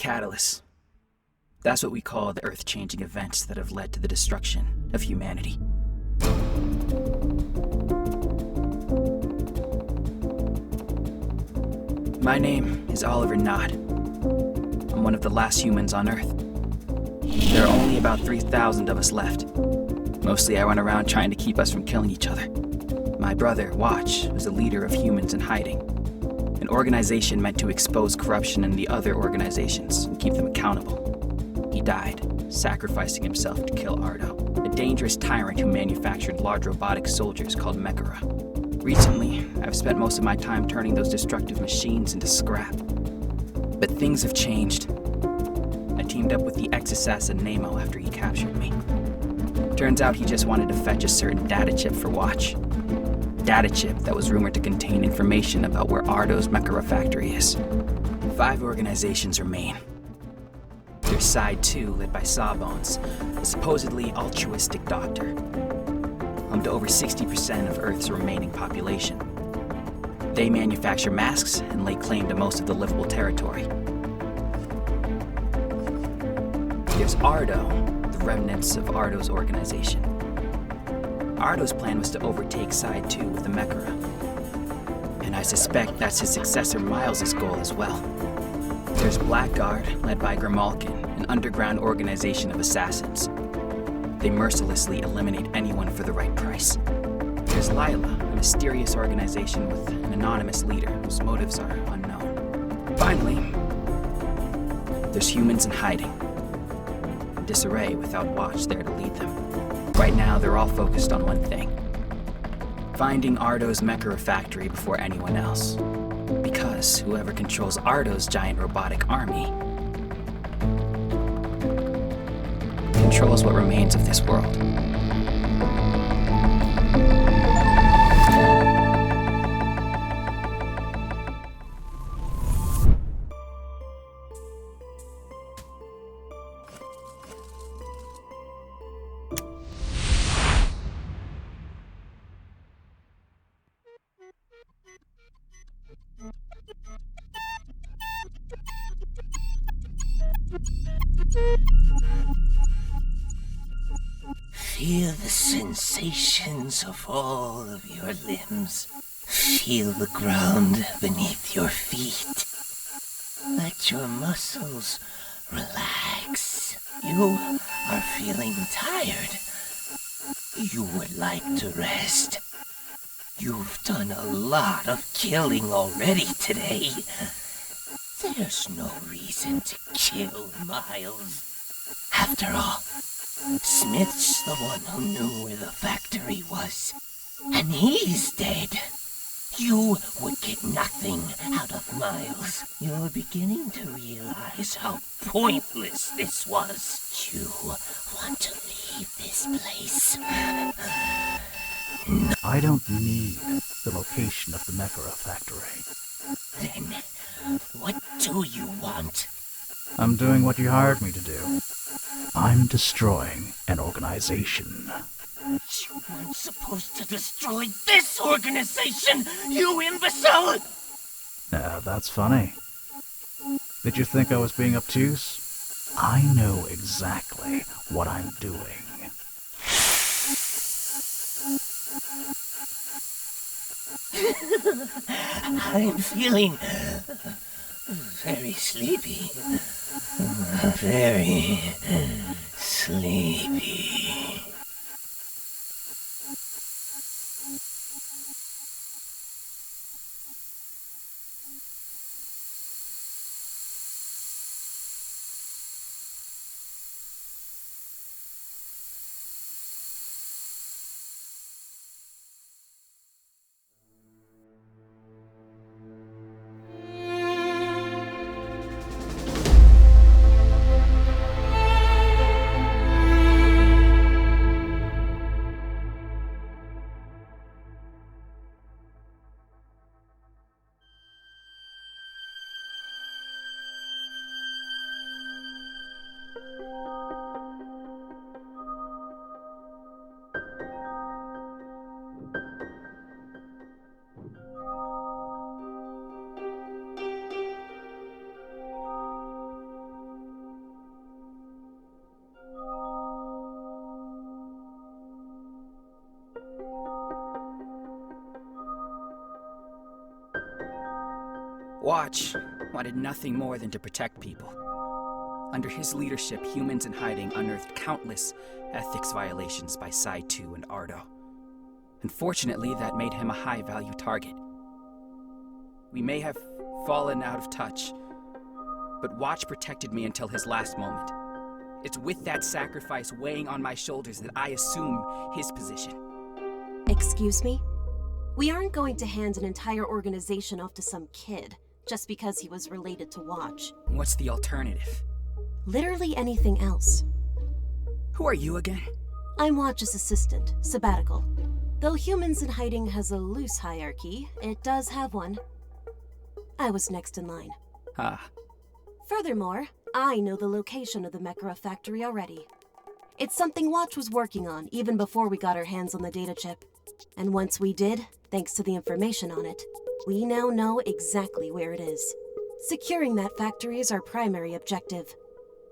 catalysts. That's what we call the earth-changing events that have led to the destruction of humanity. My name is Oliver Naut. I'm one of the last humans on Earth. There are only about 3,000 of us left. Mostly I run around trying to keep us from killing each other. My brother, Watch, was the leader of humans in hiding, an organization meant to expose corruption in the other organizations and keep them accountable. He died, sacrificing himself to kill Ardo, a dangerous tyrant who manufactured large robotic soldiers called Mechara. Recently, I've spent most of my time turning those destructive machines into scrap. But things have changed. I teamed up with the ex-assassin Namo after he captured me. Turns out he just wanted to fetch a certain data chip for Watch. Data chip that was rumored to contain information about where Ardo's Mechara factory is. 5 organizations remain. There's Side 2, led by Sawbones, a supposedly altruistic doctor. Home to over 60% of Earth's remaining population. They manufacture masks and lay claim to most of the livable territory. There's Ardo, the remnants of Ardo's organization. Ardo's plan was to overtake Side 2 with the Mechara. And I suspect that's his successor Miles' goal as well. There's Blackguard, led by Grimalkin, an underground organization of assassins. They mercilessly eliminate anyone for the right price. There's Lila, a mysterious organization with an anonymous leader whose motives are unknown. Finally, there's humans in hiding. In disarray without Watch there to lead them. Right now, they're all focused on one thing. Finding Ardo's Mechara factory before anyone else. Because whoever controls Ardo's giant robotic army controls what remains of this world. Feel the sensations of all of your limbs. Feel the ground beneath your feet. Let your muscles relax. You are feeling tired. You would like to rest. You've done a lot of killing already today. There's no reason to kill Miles. After all, Smith's the one who knew where the factory was. And he's dead. You would get nothing out of Miles. You're beginning to realize how pointless this was. You want to leave this place. No. I don't need the location of the Mechara factory. Then, what do you want? I'm doing what you hired me to do. I'm destroying an organization. You weren't supposed to destroy this organization, you imbecile! That's funny. Did you think I was being obtuse? I know exactly what I'm doing. I'm feeling very sleepy. Very sleepy. Watch wanted nothing more than to protect people. Under his leadership, humans in hiding unearthed countless ethics violations by Psi-2 and Ardo. Unfortunately, that made him a high-value target. We may have fallen out of touch, but Watch protected me until his last moment. It's with that sacrifice weighing on my shoulders that I assume his position. Excuse me? We aren't going to hand an entire organization off to some kid, just because he was related to Watch. What's the alternative? Literally anything else. Who are you again? I'm Watch's assistant, Sabbatical. Though Humans in Hiding has a loose hierarchy, it does have one. I was next in line. Ah. Furthermore, I know the location of the Mechara factory already. It's something Watch was working on even before we got our hands on the data chip. And once we did, thanks to the information on it, we now know exactly where it is. Securing that factory is our primary objective.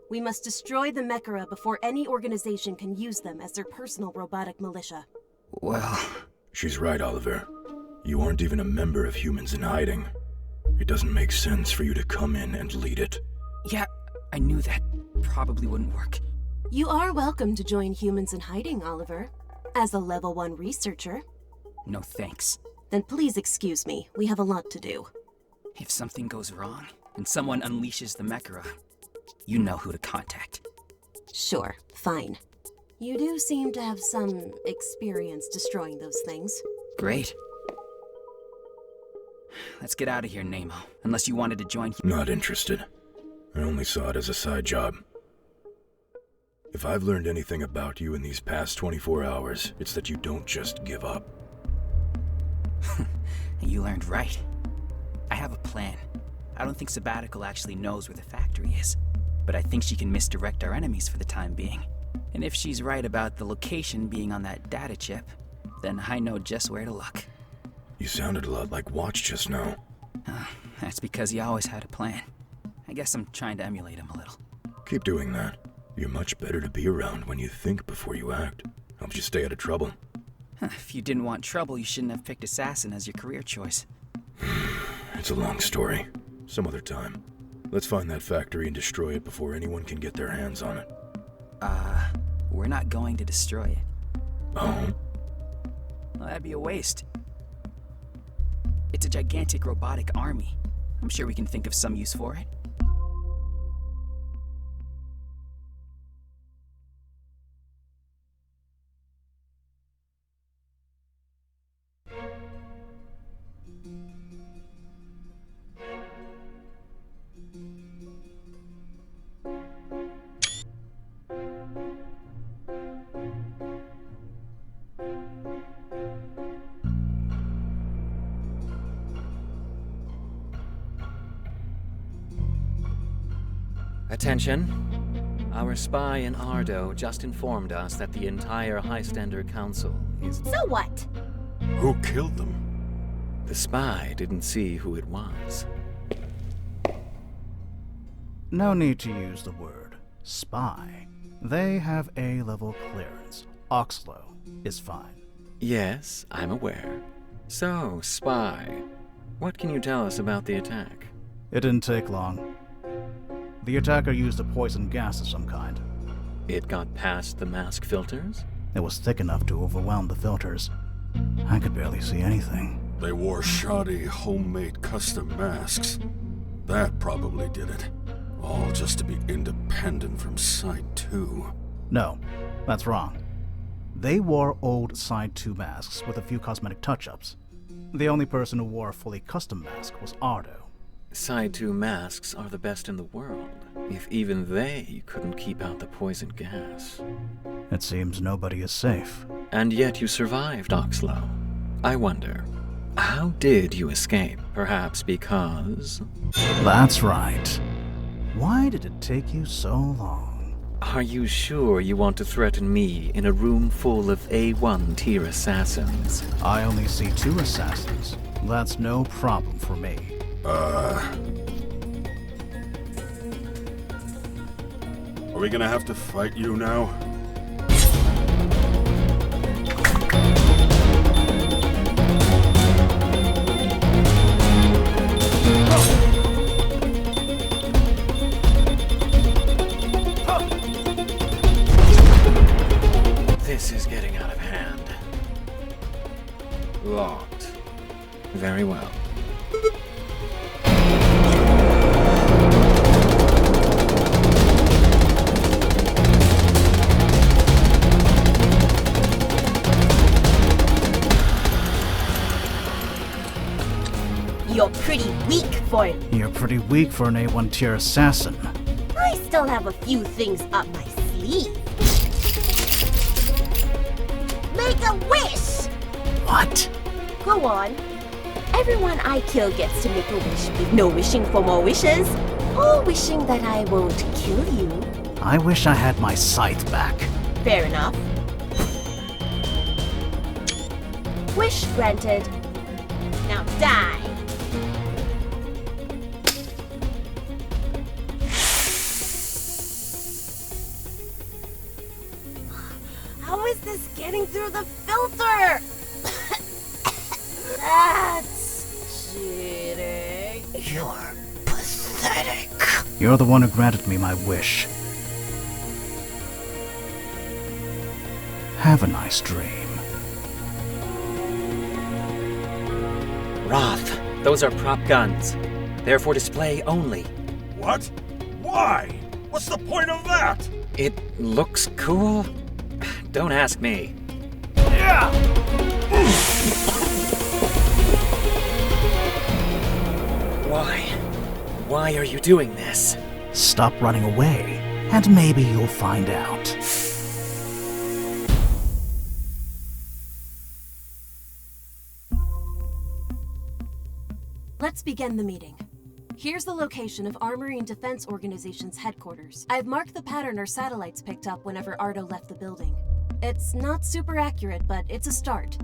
We must destroy the Mechara before any organization can use them as their personal robotic militia. Well... She's right, Oliver. You aren't even a member of Humans in Hiding. It doesn't make sense for you to come in and lead it. Yeah, I knew that probably wouldn't work. You are welcome to join Humans in Hiding, Oliver. As a level 1 researcher. No thanks. Then please excuse me, we have a lot to do. If something goes wrong, and someone unleashes the Mechara, you know who to contact. Sure, fine. You do seem to have some experience destroying those things. Great. Let's get out of here, Namo. Unless you wanted to join... Not interested. I only saw it as a side job. If I've learned anything about you in these past 24 hours, it's that you don't just give up. You learned right. I have a plan. I don't think Sabbatical actually knows where the factory is, but I think she can misdirect our enemies for the time being. And if she's right about the location being on that data chip, then I know just where to look. You sounded a lot like Watch just now. That's because he always had a plan. I guess I'm trying to emulate him a little. Keep doing that. You're much better to be around when you think before you act. Helps you stay out of trouble. If you didn't want trouble, you shouldn't have picked assassin as your career choice. It's a long story. Some other time. Let's find that factory and destroy it before anyone can get their hands on it. We're not going to destroy it. Oh? Well, that'd be a waste. It's a gigantic robotic army. I'm sure we can think of some use for it. Attention. Our spy in Ardo just informed us that the entire High-Standard Council is... So what? Who killed them? The spy didn't see who it was. No need to use the word spy. They have A-level clearance. Oxlow is fine. Yes, I'm aware. So, spy, what can you tell us about the attack? It didn't take long. The attacker used a poison gas of some kind. It got past the mask filters? It was thick enough to overwhelm the filters. I could barely see anything. They wore shoddy, homemade custom masks. That probably did it. All just to be independent from Psi-2. No, that's wrong. They wore old Psi-2 masks with a few cosmetic touch-ups. The only person who wore a fully custom mask was Ardo. Psi-2 masks are the best in the world, if even they couldn't keep out the poison gas. It seems nobody is safe. And yet you survived, Oxlow. I wonder, how did you escape? Perhaps because... That's right. Why did it take you so long? Are you sure you want to threaten me in a room full of A1 tier assassins? I only see 2 assassins. That's no problem for me. Are we gonna have to fight you now? Oh. locked. Very well. You're pretty weak for it. You're pretty weak for an A1 tier assassin. I still have a few things up my sleeve. Make a wish! What? Go on. Everyone I kill gets to make a wish with no wishing for more wishes. Or wishing that I won't kill you. I wish I had my scythe back. Fair enough. Wish granted. Now die. How is this getting through the filter? That's cheating. You're pathetic. You're the one who granted me my wish. Have a nice dream. Roth, those are prop guns. They're for display only. What? Why? What's the point of that? It looks cool? Don't ask me. Why? Why are you doing this? Stop running away, and maybe you'll find out. Let's begin the meeting. Here's the location of Armory and Defense Organization's headquarters. I've marked the pattern our satellites picked up whenever Ardo left the building. It's not super accurate, but it's a start.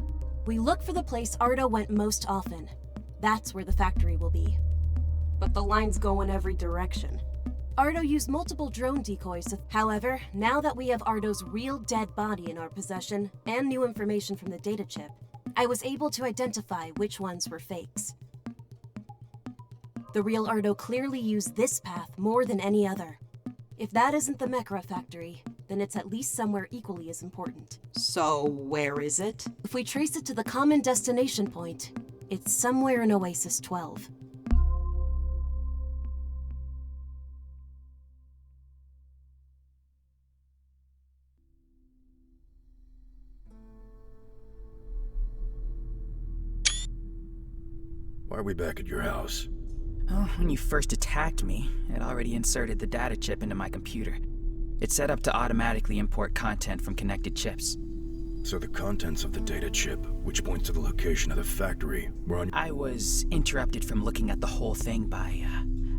We look for the place Ardo went most often. That's where the factory will be. But the lines go in every direction. Ardo used multiple drone decoys. However, now that we have Ardo's real dead body in our possession and new information from the data chip, I was able to identify which ones were fakes. The real Ardo clearly used this path more than any other. If that isn't the Mechra factory, then it's at least somewhere equally as important. So, where is it? If we trace it to the common destination point, it's somewhere in Oasis 12. Why are we back at your house? Oh, when you first attacked me, it already inserted the data chip into my computer. It's set up to automatically import content from connected chips. So the contents of the data chip, which points to the location of the factory, were on... I was interrupted from looking at the whole thing by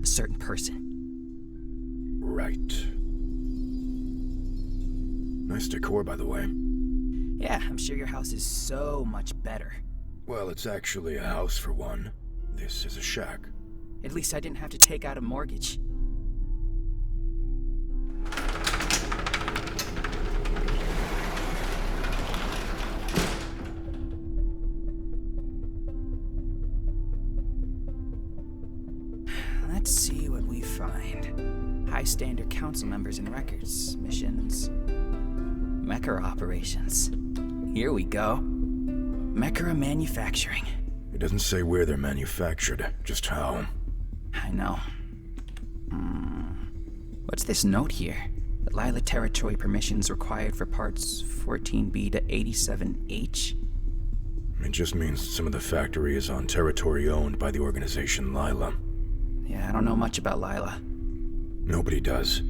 a certain person. Right. Nice decor, by the way. Yeah, I'm sure your house is so much better. Well, it's actually a house for one. This is a shack. At least I didn't have to take out a mortgage. Let's see what we find. High standard council members and records, missions, Mechra operations. Here we go. Mechra manufacturing. It doesn't say where they're manufactured, just how. I know. What's this note here? The Lila territory permissions required for parts 14B to 87H? It just means some of the factory is on territory owned by the organization Lila. Yeah, I don't know much about Lila. Nobody does.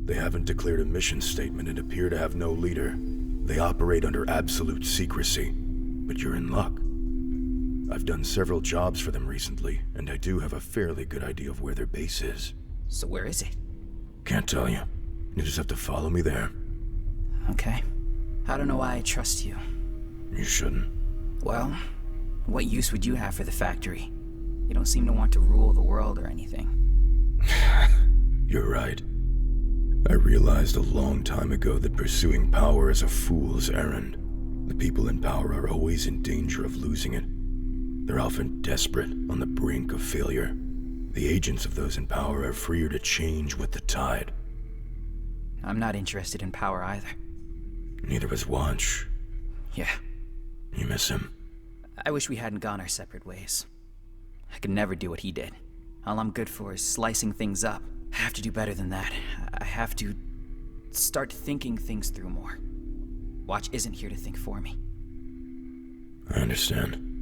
They haven't declared a mission statement and appear to have no leader. They operate under absolute secrecy. But you're in luck. I've done several jobs for them recently, and I do have a fairly good idea of where their base is. So where is it? Can't tell you. You just have to follow me there. Okay. I don't know why I trust you. You shouldn't. Well, what use would you have for the factory? You don't seem to want to rule the world or anything. You're right. I realized a long time ago that pursuing power is a fool's errand. The people in power are always in danger of losing it. They're often desperate, on the brink of failure. The agents of those in power are freer to change with the tide. I'm not interested in power either. Neither was Watch. Yeah. You miss him? I wish we hadn't gone our separate ways. I could never do what he did. All I'm good for is slicing things up. I have to do better than that. I have to start thinking things through more. Watch isn't here to think for me. I understand.